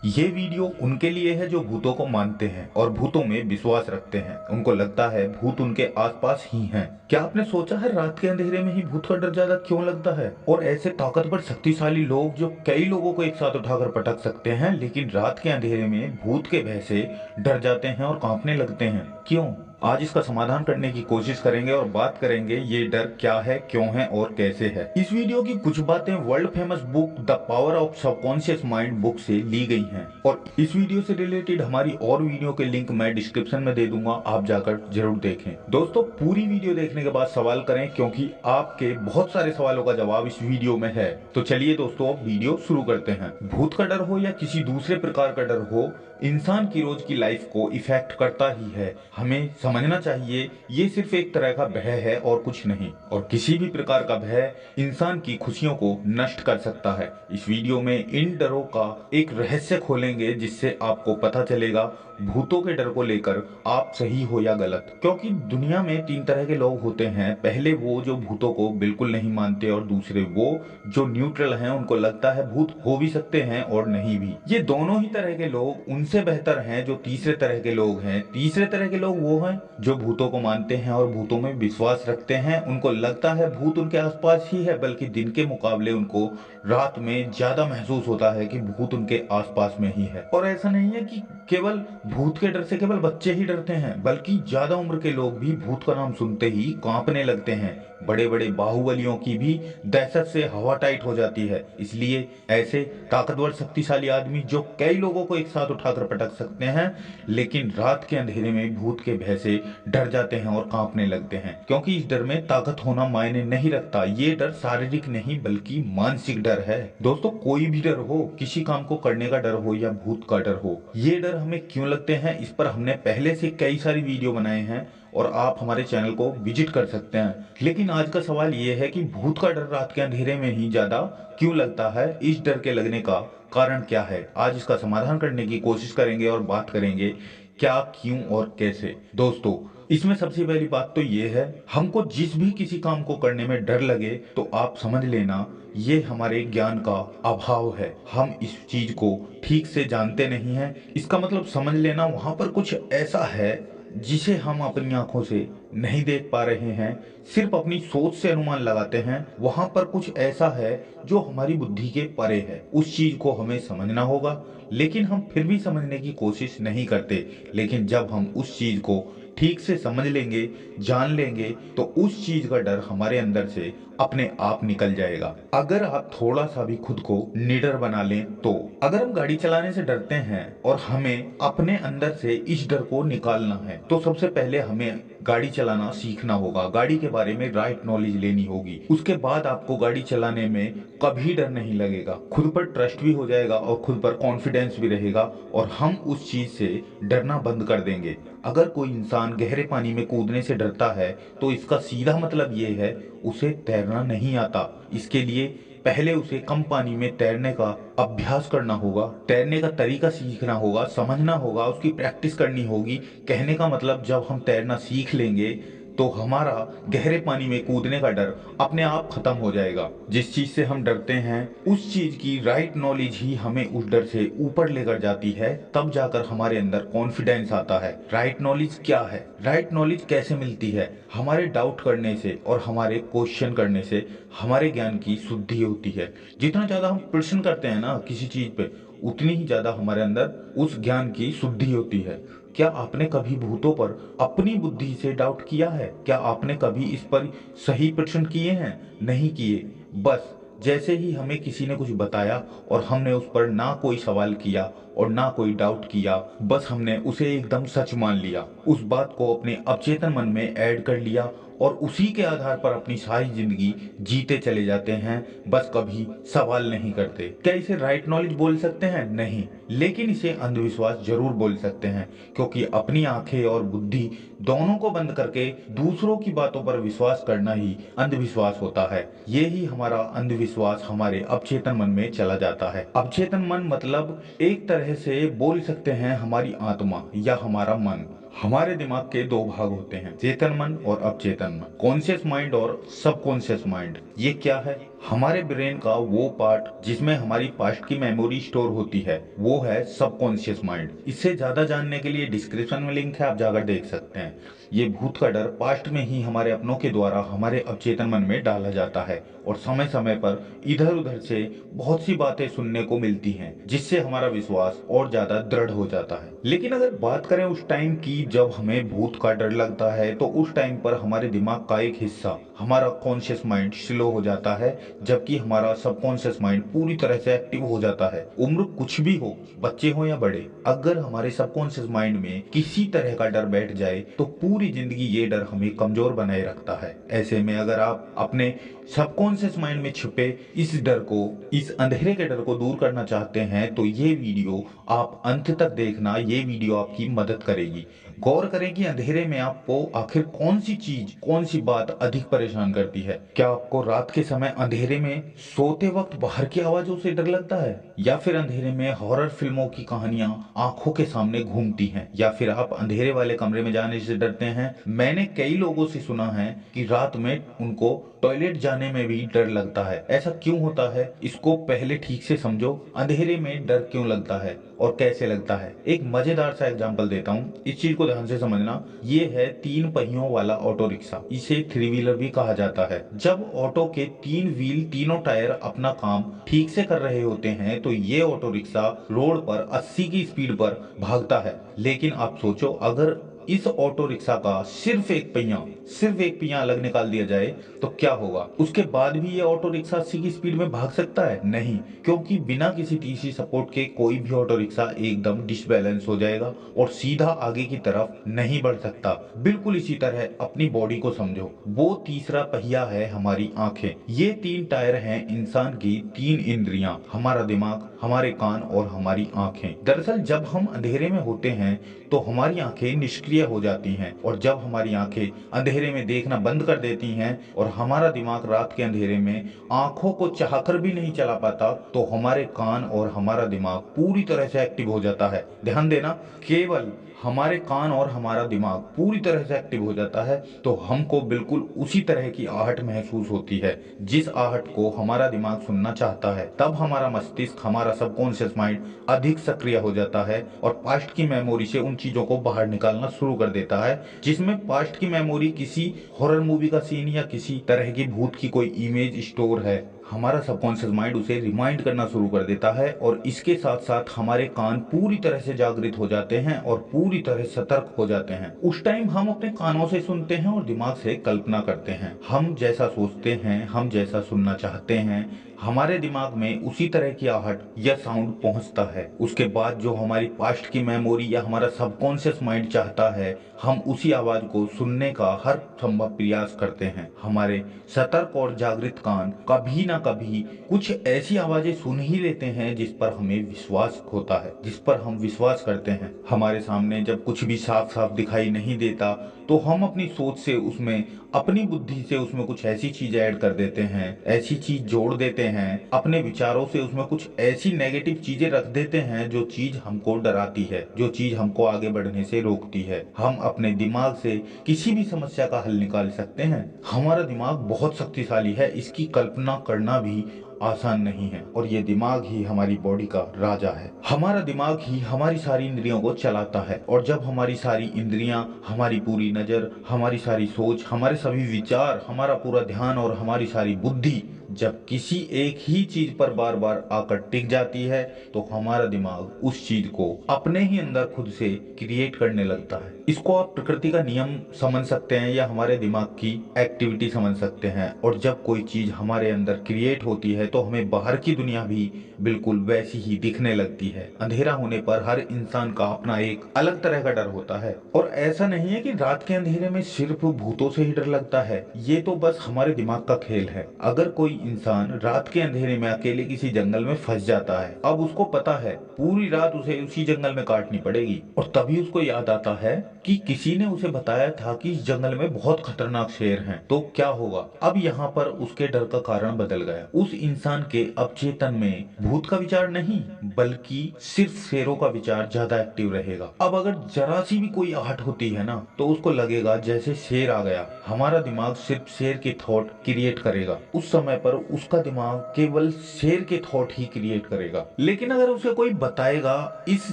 ये वीडियो उनके लिए है जो भूतों को मानते हैं और भूतों में विश्वास रखते हैं। उनको लगता है भूत उनके आसपास ही हैं। क्या आपने सोचा है रात के अंधेरे में ही भूत का डर ज्यादा क्यों लगता है? और ऐसे ताकतवर शक्तिशाली लोग जो कई लोगों को एक साथ उठाकर पटक सकते हैं, लेकिन रात के अंधेरे में भूत के भय से डर जाते हैं और कांपने लगते हैं, क्यों? आज इसका समाधान करने की कोशिश करेंगे और बात करेंगे ये डर क्या है, क्यों है और कैसे है। इस वीडियो की कुछ बातें world famous book the power of subconscious mind book से ली गई हैं और इस वीडियो से रिलेटेड हमारी और वीडियो के लिंक मैं डिस्क्रिप्शन में दे दूंगा, आप जाकर जरूर देखें। दोस्तों, पूरी वीडियो देखने के बाद सवाल करें क्योंकि आपके बहुत सारे सवालों का जवाब इस वीडियो में है। तो चलिए दोस्तों, अब वीडियो शुरू करते हैं। भूत का डर हो या किसी दूसरे प्रकार का डर हो, इंसान की रोज की लाइफ को इफेक्ट करता ही है। हमें समझना चाहिए ये सिर्फ एक तरह का भय है और कुछ नहीं, और किसी भी प्रकार का भय इंसान की खुशियों को नष्ट कर सकता है। इस वीडियो में इन डरों का एक रहस्य खोलेंगे जिससे आपको पता चलेगा भूतों के डर को लेकर आप सही हो या गलत। क्योंकि दुनिया में तीन तरह के लोग होते हैं, पहले वो जो भूतों को बिल्कुल नहीं मानते और दूसरे वो जो न्यूट्रल हैं, उनको लगता है भूत हो भी सकते हैं और नहीं भी। ये दोनों ही तरह के लोग उनसे बेहतर हैं जो तीसरे तरह के लोग हैं। तीसरे तरह के लोग वो हैं जो भूतों को मानते हैं और भूतों में विश्वास रखते हैं। उनको लगता है भूत उनके आसपास ही है, बल्कि दिन के मुकाबले उनको रात में ज्यादा महसूस होता है कि भूत उनके आसपास में ही है। और ऐसा नहीं है कि केवल भूत के डर से केवल बच्चे ही डरते हैं, बल्कि ज्यादा उम्र के लोग भी भूत का नाम सुनते ही कांपने लगते हैं। बड़े बड़े बाहुबलियों की भी दहशत से हवा टाइट हो जाती है। इसलिए ऐसे ताकतवर शक्तिशाली आदमी जो कई लोगों को एक साथ उठाकर पटक सकते हैं, लेकिन रात के अंधेरे में भूत के भय से डर जाते हैं और कांपने लगते हैं, क्योंकि इस डर में ताकत होना मायने नहीं रखता। ये डर शारीरिक नहीं बल्कि मानसिक डर है। दोस्तों, कोई भी डर हो, किसी काम को करने का डर हो या भूत का डर हो, ये डर हमें क्यों लगते हैं इस पर हमने पहले से कई सारी वीडियो बनाए हैं और आप हमारे चैनल को विजिट कर सकते हैं। लेकिन आज का सवाल ये है कि भूत का डर रात के अंधेरे में ही ज्यादा क्यों लगता है? इस डर के लगने का कारण क्या है? आज इसका समाधान करने की कोशिश करेंगे और बात करेंगे क्या, क्यों और कैसे। दोस्तों, इसमें सबसे पहली बात तो ये है, हमको जिस भी किसी काम को करने में डर लगे तो आप समझ लेना ये हमारे ज्ञान का अभाव है। हम इस चीज को ठीक से जानते नहीं हैं। इसका मतलब समझ लेना वहां पर कुछ ऐसा है जिसे हम अपनी आंखों से नहीं देख पा रहे हैं, सिर्फ अपनी सोच से अनुमान लगाते हैं। वहां पर कुछ ऐसा है जो हमारी बुद्धि के परे है। उस चीज को हमें समझना होगा, लेकिन हम फिर भी समझने की कोशिश नहीं करते। लेकिन जब हम उस चीज को ठीक से समझ लेंगे, जान लेंगे, तो उस चीज का डर हमारे अंदर से अपने आप निकल जाएगा। अगर आप थोड़ा सा भी खुद को निडर बना लें तो, अगर हम गाड़ी चलाने से डरते हैं और हमें अपने अंदर से इस डर को निकालना है, तो सबसे पहले हमें गाड़ी चलाना सीखना होगा। गाड़ी के बारे में राइट नॉलेज लेनी होगी। उसके बाद आपको गाड़ी चलाने में कभी डर नहीं लगेगा, खुद पर ट्रस्ट भी हो जाएगा और खुद पर कॉन्फिडेंस भी रहेगा और हम उस चीज से डरना बंद कर देंगे। अगर कोई इंसान गहरे पानी में कूदने से डरता है तो इसका सीधा मतलब ये है उसे तैरना नहीं आता। इसके लिए पहले उसे कम पानी में तैरने का अभ्यास करना होगा, तैरने का तरीका सीखना होगा, समझना होगा, उसकी प्रैक्टिस करनी होगी। कहने का मतलब, जब हम तैरना सीख लेंगे तो हमारा गहरे पानी में कूदने का डर अपने आप खत्म हो जाएगा। जिस चीज से हम डरते हैं उस चीज की राइट नॉलेज ही हमें उस डर से ऊपर लेकर जाती है, तब जाकर हमारे अंदर कॉन्फिडेंस आता है। राइट नॉलेज क्या है? राइट नॉलेज कैसे मिलती है? हमारे डाउट करने से और हमारे क्वेश्चन करने से हमारे ज्ञान की शुद्धि होती है। जितना ज्यादा हम प्रश्न करते हैं ना किसी चीज पे, उतनी ही ज्यादा हमारे अंदर उस ज्ञान की शुद्धि होती है। क्या आपने कभी भूतों पर अपनी बुद्धि से डाउट किया है? क्या आपने कभी इस पर सही प्रश्न किए हैं? नहीं किए। बस जैसे ही हमें किसी ने कुछ बताया और हमने उस पर ना कोई सवाल किया और ना कोई डाउट किया, बस हमने उसे एकदम सच मान लिया, उस बात को अपने अवचेतन मन में ऐड कर लिया और उसी के आधार पर अपनी सारी जिंदगी जीते चले जाते हैं, बस कभी सवाल नहीं करते। क्या इसे राइट नॉलेज बोल सकते हैं? नहीं, लेकिन इसे अंधविश्वास जरूर बोल सकते हैं, क्योंकि अपनी आंखें और बुद्धि दोनों को बंद करके दूसरों की बातों पर विश्वास करना ही अंधविश्वास होता है। ये ही हमारा अंधविश्वास हमारे अवचेतन मन में चला जाता है। अवचेतन मन मतलब एक तरह से बोल सकते हैं हमारी आत्मा या हमारा मन। हमारे दिमाग के दो भाग होते हैं, चेतन मन और अवचेतन मन, कॉन्शियस माइंड और सबकॉन्शियस माइंड। ये क्या है? हमारे ब्रेन का वो पार्ट जिसमें हमारी पास्ट की मेमोरी स्टोर होती है वो है सबकॉन्शियस माइंड। इससे ज्यादा जानने के लिए डिस्क्रिप्शन में लिंक है, आप जाकर देख सकते हैं। ये भूत का डर पास्ट में ही हमारे अपनों के द्वारा हमारे अवचेतन मन में डाला जाता है और समय समय पर इधर उधर से बहुत सी बातें सुनने को मिलती हैं जिससे हमारा विश्वास और ज्यादा दृढ़ हो जाता है। लेकिन अगर बात करें उस टाइम की जब हमें भूत का डर लगता है तो उस टाइम पर हमारे दिमाग का एक हिस्सा, हमारा कॉन्शियस माइंड स्लो हो जाता है, जबकि हमारा सबकॉन्शियस माइंड पूरी तरह से एक्टिव हो जाता है। उम्र कुछ भी हो, बच्चे हो या बड़े, अगर हमारे सबकॉन्शियस माइंड में किसी तरह का डर बैठ जाए तो पूरी जिंदगी ये डर हमें कमजोर बनाए रखता है। ऐसे में अगर आप अपने सबकॉन्शियस माइंड में छुपे इस डर को, इस अंधेरे के डर को दूर करना चाहते हैं तो ये वीडियो आप अंत तक देखना। ये वीडियो आपकी मदद करेगी। गौर करें कि अंधेरे में आपको आखिर कौन सी चीज, कौन सी बात अधिक परेशान करती है। क्या आपको रात के समय अंधेरे में सोते वक्त बाहर की आवाजों से डर लगता है, या फिर अंधेरे में हॉरर फिल्मों की कहानियां आंखों के सामने घूमती हैं, या फिर आप अंधेरे वाले कमरे में जाने से डरते हैं। मैंने कई लोगों से सुना है कि रात में उनको टॉयलेट जाने में भी डर लगता है। ऐसा क्यों होता है, इसको पहले ठीक से समझो। अंधेरे में डर क्यों लगता है और कैसे लगता है। एक मजेदार सा एग्जांपल देता हूँ, इस चीज को ध्यान से समझना। ये है 3 पहियों वाला ऑटो रिक्शा, इसे 3 व्हीलर भी कहा जाता है। जब ऑटो के 3 व्हील, तीनों टायर अपना काम ठीक से कर रहे होते हैं तो ये ऑटो रिक्शा रोड पर 80 की स्पीड पर भागता है। लेकिन आप सोचो, अगर इस ऑटो रिक्शा का सिर्फ एक पहिया अलग निकाल दिया जाए तो क्या होगा। उसके बाद भी ये ऑटो रिक्शा 80 की स्पीड में भाग सकता है? नहीं, क्योंकि बिना किसी तीसरी सपोर्ट के कोई भी ऑटो रिक्शा एकदम डिसबैलेंस हो जाएगा और सीधा आगे की तरफ नहीं बढ़ सकता। बिल्कुल इसी तरह अपनी बॉडी को समझो। वो तीसरा पहिया है हमारी आंखें। ये 3 टायर हैं इंसान की 3 इंद्रियां, हमारा दिमाग, हमारे कान और हमारी आंखें। दरअसल जब हम अंधेरे में होते हैं तो हमारी आंखें निष्क्रिय हो जाती हैं, और जब हमारी आंखें अंधेरे में देखना बंद कर देती हैं और हमारा दिमाग रात के अंधेरे में आंखों को चाहकर भी नहीं चला पाता तो हमारे कान और हमारा दिमाग पूरी तरह से एक्टिव हो जाता है। ध्यान देना, केवल हमारे कान और हमारा दिमाग पूरी तरह से एक्टिव हो जाता है तो हमको बिल्कुल उसी तरह की आहट महसूस होती है जिस आहट को हमारा दिमाग सुनना चाहता है। तब हमारा मस्तिष्क, हमारा सबकॉन्शियस माइंड अधिक सक्रिय हो जाता है और पास्ट की मेमोरी से उन चीजों को बाहर निकालना शुरू कर देता है, जिसमें पास्ट की मेमोरी किसी हॉरर मूवी का सीन या किसी तरह की भूत की कोई इमेज स्टोर है। हमारा सबकॉन्शियस माइंड उसे रिमाइंड करना शुरू कर देता है और इसके साथ साथ हमारे कान पूरी तरह से जागृत हो जाते हैं और पूरी तरह सतर्क हो जाते हैं। उस टाइम हम अपने कानों से सुनते हैं और दिमाग से कल्पना करते हैं। हम जैसा सोचते हैं, हम जैसा सुनना चाहते हैं, हमारे दिमाग में उसी तरह की आहट या साउंड पहुंचता है। उसके बाद जो हमारी पास्ट की मेमोरी या हमारा सबकॉन्शियस माइंड चाहता है, हम उसी आवाज को सुनने का हर संभव प्रयास करते हैं। हमारे सतर्क और जागृत कान कभी ना कभी कुछ ऐसी आवाजें सुन ही लेते हैं जिस पर हमें विश्वास होता है, जिस पर हम विश्वास करते हैं। हमारे सामने जब कुछ भी साफ साफ दिखाई नहीं देता तो हम अपनी सोच से उसमें, अपनी बुद्धि से उसमें कुछ ऐसी चीज ऐड कर देते हैं, ऐसी चीज जोड़ देते हैं, अपने विचारों से उसमें कुछ ऐसी नेगेटिव चीजें रख देते हैं जो चीज हमको डराती है, जो चीज हमको आगे बढ़ने से रोकती है। हम अपने दिमाग से किसी भी समस्या का हल निकाल सकते हैं। हमारा दिमाग बहुत शक्तिशाली है, इसकी कल्पना करना भी आसान नहीं है, और ये दिमाग ही हमारी बॉडी का राजा है। हमारा दिमाग ही हमारी सारी इंद्रियों को चलाता है, और जब हमारी सारी इंद्रियां, हमारी पूरी नजर, हमारी सारी सोच, हमारे सभी विचार, हमारा पूरा ध्यान और हमारी सारी बुद्धि जब किसी एक ही चीज पर बार बार आकर टिक जाती है तो हमारा दिमाग उस चीज को अपने ही अंदर खुद से क्रिएट करने लगता है। इसको आप प्रकृति का नियम समझ सकते हैं या हमारे दिमाग की एक्टिविटी समझ सकते हैं। और जब कोई चीज हमारे अंदर क्रिएट होती है तो हमें बाहर की दुनिया भी बिल्कुल वैसी ही दिखने लगती है। अंधेरा होने पर हर इंसान का अपना एक अलग तरह का डर होता है, और ऐसा नहीं है कि रात के अंधेरे में सिर्फ भूतों से ही डर लगता है। ये तो बस हमारे दिमाग का खेल है। अगर कोई इंसान रात के अंधेरे में अकेले किसी जंगल में फंस जाता है, अब उसको पता है पूरी रात उसे उसी जंगल में काटनी पड़ेगी, और तभी उसको याद आता है कि किसी ने उसे बताया था कि इस जंगल में बहुत खतरनाक शेर हैं, तो क्या होगा। अब यहाँ पर उसके डर का कारण बदल गया। उस इंसान के अवचेतन में भूत का विचार नहीं बल्कि सिर्फ शेरों का विचार ज्यादा एक्टिव रहेगा। अब अगर जरा सी भी कोई आहट होती है ना तो उसको लगेगा जैसे शेर आ गया। हमारा दिमाग सिर्फ शेर के थॉट क्रिएट करेगा। उस समय पर उसका दिमाग केवल शेर के थॉट ही क्रिएट करेगा। लेकिन अगर उसे कोई बताएगा इस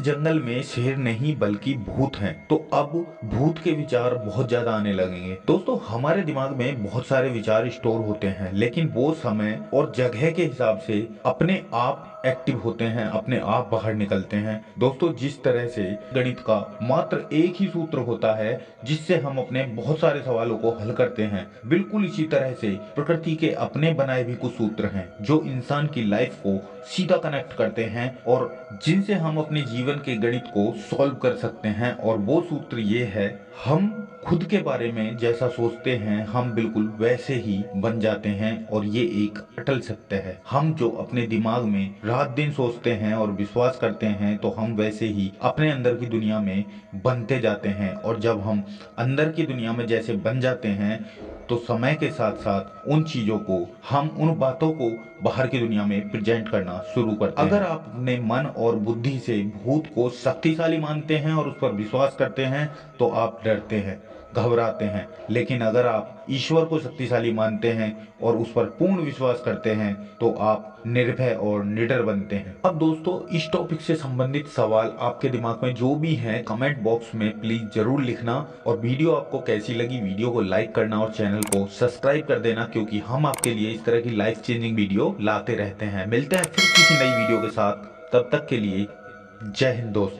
जंगल में शेर नहीं बल्कि भूत हैं, तो अब भूत के विचार बहुत ज्यादा आने लगेंगे। दोस्तों, हमारे दिमाग में बहुत सारे विचार स्टोर होते हैं, लेकिन वो समय और जगह के हिसाब से अपने आप एक्टिव होते हैं, अपने आप बाहर निकलते हैं। दोस्तों, जिस तरह से गणित का मात्र एक ही सूत्र होता है जिससे हम अपने बहुत सारे सवालों को हल करते हैं, बिल्कुल इसी तरह से प्रकृति के अपने बनाए भी कुछ सूत्र हैं जो इंसान की लाइफ को सीधा कनेक्ट करते हैं और जिनसे हम अपने जीवन के गणित को सॉल्व कर सकते हैं। और वो सूत्र ये है, हम खुद के बारे में जैसा सोचते हैं हम बिल्कुल वैसे ही बन जाते हैं। और ये एक अटल सत्य है। हम जो अपने दिमाग में रात दिन सोचते हैं और विश्वास करते हैं तो हम वैसे ही अपने अंदर की दुनिया में बनते जाते हैं। और जब हम अंदर की दुनिया में जैसे बन जाते हैं तो समय के साथ साथ उन चीजों को, हम उन बातों को बाहर की दुनिया में प्रेजेंट करना शुरू करते हैं। अगर आप अपने मन और बुद्धि से भूत को शक्तिशाली मानते हैं और उस पर विश्वास करते हैं तो आप डरते हैं, घबराते हैं। लेकिन अगर आप ईश्वर को शक्तिशाली मानते हैं और उस पर पूर्ण विश्वास करते हैं तो आप निर्भय और निडर बनते हैं। अब दोस्तों, इस टॉपिक से संबंधित सवाल आपके दिमाग में जो भी हैं कमेंट बॉक्स में प्लीज जरूर लिखना। और वीडियो आपको कैसी लगी, वीडियो को लाइक करना और चैनल को सब्सक्राइब कर देना, क्योंकि हम आपके लिए इस तरह की लाइफ चेंजिंग वीडियो लाते रहते हैं। मिलते हैं फिर किसी नई वीडियो के साथ, तब तक के लिए जय हिंद दोस्तों।